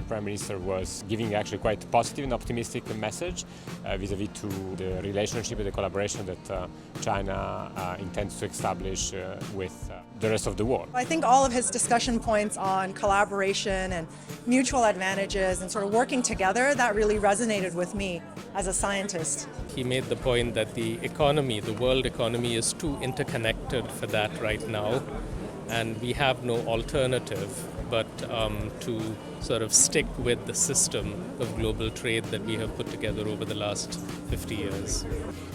the Prime Minister was giving actually quite positive and optimistic message vis-à-vis to the relationship and the collaboration that China intends to establish with the rest of the world. I think all of his discussion points on collaboration and mutual advantages and sort of working together, that really resonated with me as a scientist. He made the point that the economy, the world economy, is too interconnected for that right now, and we have no alternative but to sort of stick with the system of global trade that we have put together over the last 50 years.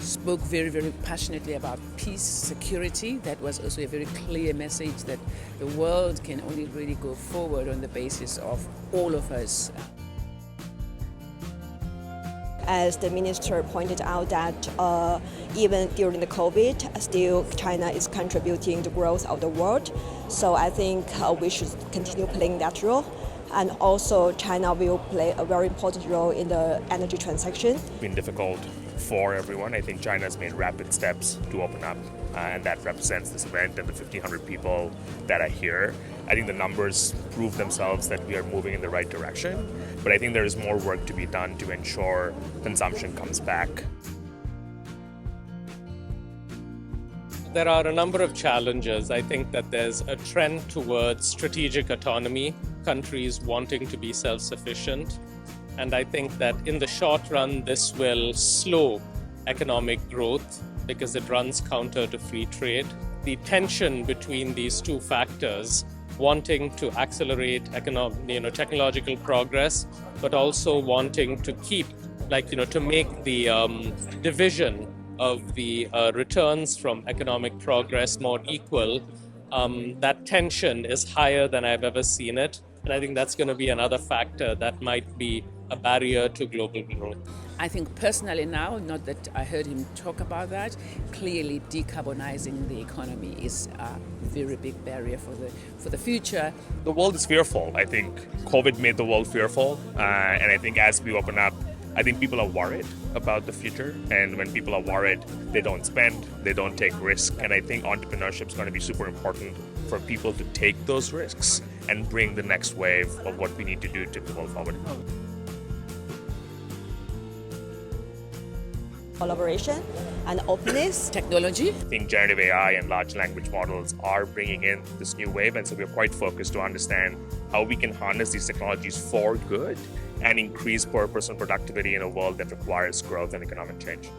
Spoke very, very passionately about peace, security. That was also a very clear message that the world can only really go forward on the basis of all of us. As the minister pointed out that even during the COVID, still China is contributing to the growth of the world. So I think we should continue playing that role. And also China will play a very important role in the energy transition. It's been difficult for everyone. I think China has made rapid steps to open up, and that represents this event and the 1,500 people that are here. I think the numbers prove themselves that we are moving in the right direction, but I think there is more work to be done to ensure consumption comes back. There are a number of challenges. I think that there's a trend towards strategic autonomy, countries wanting to be self-sufficient. And I think that in the short run, this will slow economic growth because it runs counter to free trade. The tension between these two factors, wanting to accelerate technological progress, but also wanting to keep, to make the division of the returns from economic progress more equal, that tension is higher than I've ever seen it. And I think that's going to be another factor that might be a barrier to global growth. I think personally now, not that I heard him talk about that, clearly decarbonizing the economy is a very big barrier for the future. The world is fearful. I think COVID made the world fearful, and I think as we open up, I think people are worried about the future, and when people are worried, they don't spend, they don't take risks, and I think entrepreneurship is going to be super important for people to take those risks and bring the next wave of what we need to do to tip the world forward. Collaboration and openness. Technology. I think generative AI and large language models are bringing in this new wave, and so we're quite focused to understand how we can harness these technologies for good and increase per person productivity in a world that requires growth and economic change.